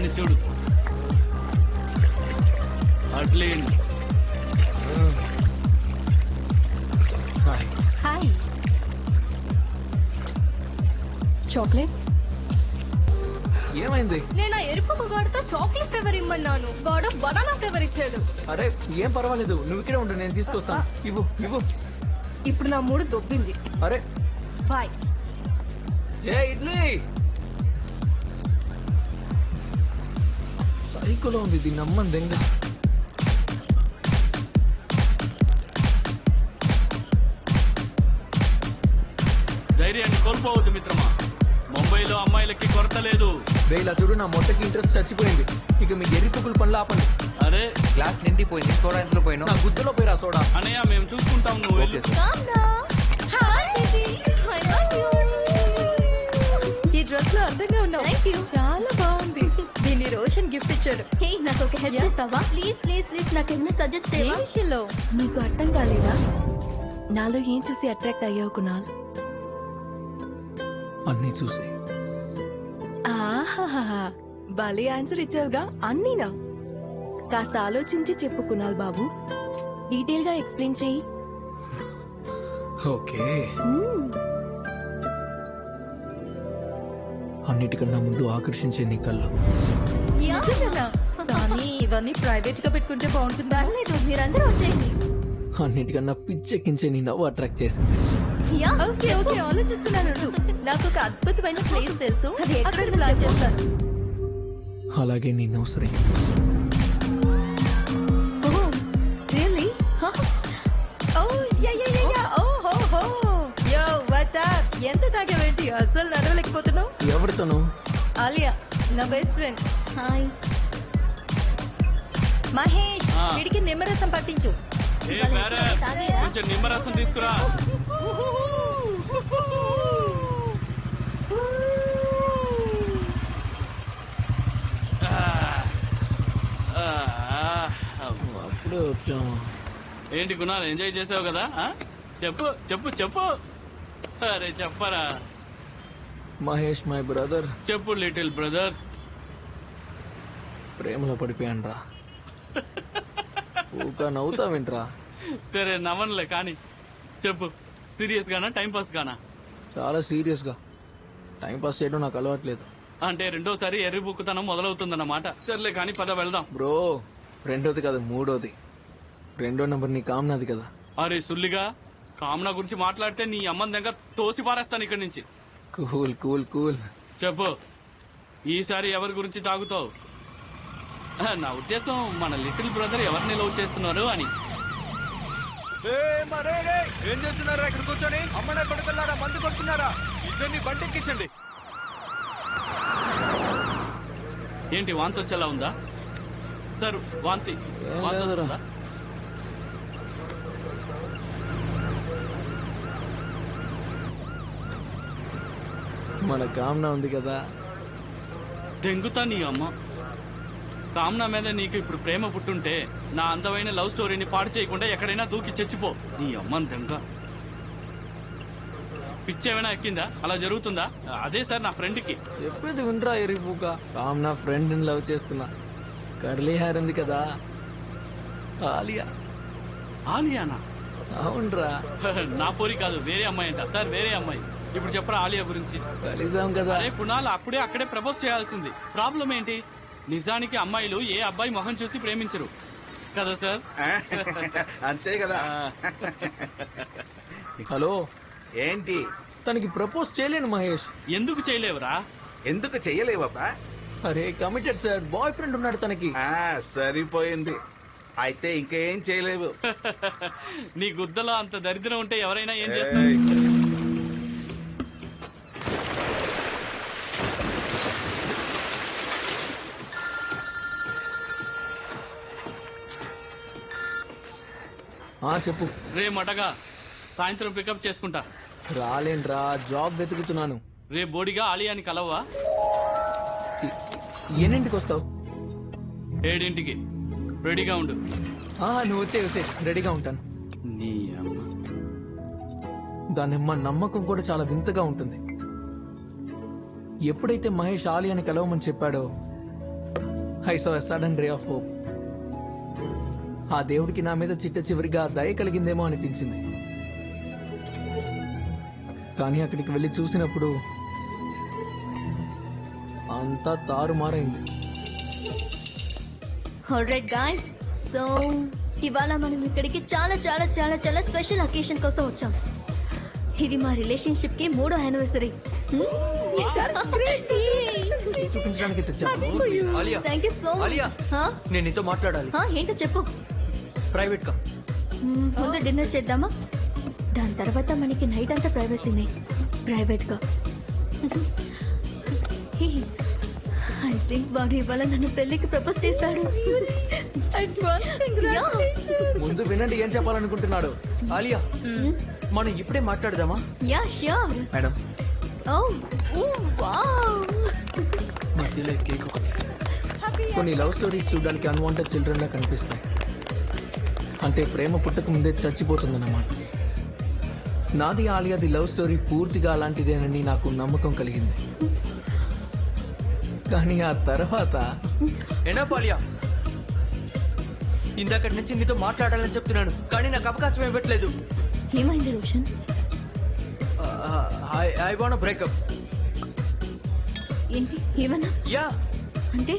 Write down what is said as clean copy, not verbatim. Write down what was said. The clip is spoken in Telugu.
అట్లేయండి చూడు, అట్లేయండి. హాయ్. చాక్లెట్ ఏమైంది? నేను ఆ ఎరుపు కుగాడితో చాక్లెట్ ఫ్లేవర్ ఇమ్మన్నాను, వాడు బనానా ఫ్లేవర్ ఇచ్చాడు. అరే ఏం పర్వాలేదు, నువ్వు ఇక్కడే ఉండు, నేను తీసుకొస్తాను. ఇవ్వు ఇవ్వు. ఇప్పుడు నా మూడు దొబ్బింది. అరే బాయ్. ఏ ఇడ్లీ సైకోలో ఉంది, దీన్ని అమ్మని దెంగ. ధైర్యాన్ని కోల్పోవద్దు మిత్రమా, ముంబైలో అమ్మాయిలకి కొరత లేదు. రే ఇలా చూడు, నా మొట్టకి ఇంట్రెస్ట్ చచ్చిపోయింది. ఇక మీ ఎర్రి పుక్కులు పనులు ఆపండి. అరే గ్లాస్ నిండిపోయింది, సోడా ఎంతలో పోయినా. నా గుద్దులో పోయిరా సోడా. అన్నయ్య మేము చూసుకుంటాం, నువ్వు వెళ్ళు. ఈ డ్రెస్ లో అందంగా ఉన్నావు. చాలా బాగుంది. దీన్ని రోషన్ గిఫ్ట్ ఇచ్చాడు. హే, నాకు ఒక హెల్ప్ చేస్తావా? ప్లీజ్ ప్లీజ్ ప్లీజ్, నాకేమైనా సజెస్ట్ ఏ చేయవా? విషయంలో? నీకు అర్థం కాలేదా? నాలో ఏం చూసి అట్రాక్ట్ అయ్యావు కునాల్? అన్ని చూసి ఆహాహా, భలే ఆన్సర్ ఇచ్చావుగా. అన్నీనా? కాస్త ఆలోచించి చెప్పు కునాల్ బాబు, డీటెయిల్ గా ఎక్స్ప్లెయిన్ చెయ్యి. ఓకే. అన్నిటికన్నా ముందు ఆకర్షించే నీ కళ్ళు. నిజమేనా? కానీ ఇవన్నీ ప్రైవేట్ గా పెట్టుకుంటే బాగుంటుందా? పర్లేదు, మీరందరూ వచ్చేయండి. అన్నిటికన్నా పిచ్చెక్కించే నీ నవ్వు అట్రాక్ట్ చేసింది. యా, ఓకే ఓకే, ఆలోచిస్తున్నాను. నాకు ఒక అద్భుతమైన ప్లేస్ తెలుసు, అది ఎక్కడ అక్కడ ప్లాన్ చేస్తాను. అలాగే నీ నౌసరి. ఓ రియల్లీ? ఓ యా యా యా యా, ఓ హో హో. యో వాట్స్ అప్? ఎంత తాగావేంటి? అసలు నడవలేకపోతున్నావు. ఎవరితోను? ఆలియా, నా బెస్ట్ ఫ్రెండ్. హాయ్. మహేష్, ఆ. వీడికి నిమ్మరసం పట్టించు. ఏ బేరే, కొంచెం నిమ్మరసం తీసుకురా. అప్పుడే వచ్చాము. ఏంటి గుణాలు, ఎంజాయ్ చేసావు కదా? చెప్పు చెప్పు చెప్పు. అరే చెప్పరా. Mahesh my brother. చెప్పు లిటిల్ బ్రదర్. ప్రేమలో పడిపోయాను రా. ఊక నవ్వుతావేంట్రా? సరే నవ్వనులే కానీ చెప్పు, సీరియస్ గానా టైం పాస్ గానా? చాలా సీరియస్ గా. టైం పాస్ చేయడం నాకు అలవాట్లేదు. అంటే రెండోసారి ఎర్రి బుక్కుతనం మొదలవుతుందన్నమాట. సర్లే కానీ పద వెళ్దాం. బ్రో, రెండోది కాదు మూడోది. రెండో నెంబర్ నీ కామ్నాది కదా. అరే సుల్లిగా, కామనా గురించి మాట్లాడితే నీ అమ్మని దగ్గర తోసి పారేస్తాను ఇక్కడి నుంచి. Cool cool cool. చెప్పు, ఈసారి ఎవరి గురించి తాగుతావు? నా ఉద్దేశం మన లిటిల్ బ్రదర్ ఎవరిని లవ్ చేస్తున్నారు అని. ఏం చేస్తున్నారా ఇక్కడ కూర్చొని? అమ్మనే కొడుకున్నారా, మందు కొడుతున్నారా? ఇద్దరిని బండెక్కించండి. ఏంటి వాంతి వచ్చేలా ఉందా? సార్ వాంతి వాంతి లేదురా. వస్తుందా? మన కామ్నా ఉంది కదా. దెంగుతా నీ అమ్మ. కామనా మీద నీకు ఇప్పుడు ప్రేమ పుట్టుంటే నా అందమైన లవ్ స్టోరీని పాడు చేయకుండా ఎక్కడైనా దూకి చచ్చిపో. నీ అమ్మని దెంగ. పిచ్చేమైనా ఎక్కిందా? అలా జరుగుతుందా? అదే సార్ నా ఫ్రెండ్ కి. చెప్పేది వినరా ఎరిపూక. కామ్నా ఫ్రెండ్ ని లవ్ చేస్తున్నా. కర్లీ హెయిర్ ఉంది కదా, ఆలియా. ఆలియానా? అవునరా. నా పోరి కాదు, వేరే అమ్మాయి అంట సార్, వేరే అమ్మాయి. ఇప్పుడు చెప్పరా ఆలియా గురించి. కలిసాం కదా. అరే పునాలు అప్పుడే అక్కడే ప్రపోజ్ చేయాల్సింది. ప్రాబ్లం ఏంటి? నిజానికి అమ్మాయిలు ఏ అబ్బాయి మొహం చూసి ప్రేమించరు కదా సార్? అంతే కదా. హలో, ఏంటి? తనకి ప్రపోజ్ చేయలేను మహేష్. ఎందుకు చేయలేవురా? ఎందుకు చెయ్యలేవబ్బా? అరే కమిటెడ్ సార్, బాయ్ ఫ్రెండ్ ఉన్నాడు తనకి. సరిపోయింది. అయితే ఇంకేం చేయలేవు. నీ గుద్దలో అంత దరిద్రం ఉంటే ఎవరైనా ఏం చేస్తారు? చెప్పు. రే మటగా, సాయంత్రం పికప్ చేసుకుంటా. రాలేంట్రా, జాబ్ వెతుకుతున్నాను. రే బోడిగా ఆలియాని కలవా? ఎన్నింటికి వస్తావు? 7ంటికి రెడీగా ఉండు. నువ్వు వచ్చే రెడీగా ఉంటాను. నీ అమ్మ. దానిమ్మ నమ్మకం కూడా చాలా వింతగా ఉంటుంది. ఎప్పుడైతే మహేష్ ఆలియాని కలవమని చెప్పాడో I saw sudden ray of hope. ఆ దేవుడికి నా మీద చిట్ట చివరిగా దయ కలిగిందేమో అనిపించింది. కానీ అక్కడికి వెళ్ళి చూసినప్పుడు అంతా తారుమారైంది. ఆల్రైట్ గాయ్స్, సో ఇవాళ మనం ఇక్కడికి చాలా చాలా చాలా చాలా స్పెషల్ అకేషన్ కోసం వచ్చాం. ఇది మా రిలేషన్షిప్ కి 3వ యానివర్సరీ. చూపించడానికి తెచ్చాను. Alia thank you so Alia, much. నేను నీతో మాట్లాడాలి ఏంటో చెప్పు. ప్రైవేట్ గా. ముందు డిన్నర్ చేద్దామా? దాని తర్వాత మనకి నైట్ అంతా ప్రైవసీనే, ప్రైవేట్ గా. ఐ థింక్ వాడు ఇవాళ నన్ను పెళ్లికి ప్రపోజ్ చేస్తాడు. ముందు వినండి ఏం చెప్పాలనుకుంటున్నాడు. ఆలియా, మనం ఇప్పుడే మాట్లాడదామా? Yeah sure. Madam, wow. మధ్యలో కేక్ ఒకటి. కొన్ని లవ్ స్టోరీస్ చూడడానికి అన్వాంటెడ్ చిల్డ్రన్ లా కనిపిస్తాయి. అంటే ప్రేమ పుట్టక ముందే చచ్చిపోతుందన్నమాట. నాది ఆలియాది లవ్ స్టోరీ పూర్తిగా అలాంటిదేనని నాకు నమ్మకం కలిగింది. కానీ ఆ తర్వాత ఏనా ఆలియా, ఇందాకటి నుంచి నీతో మాట్లాడాలని చెప్తున్నాను, కానీ నాకు అవకాశం ఇవ్వట్లేదు. ఏమైంది రోషన్? I want breakup. ఏంటి ఏమన్నా? యా, అంటే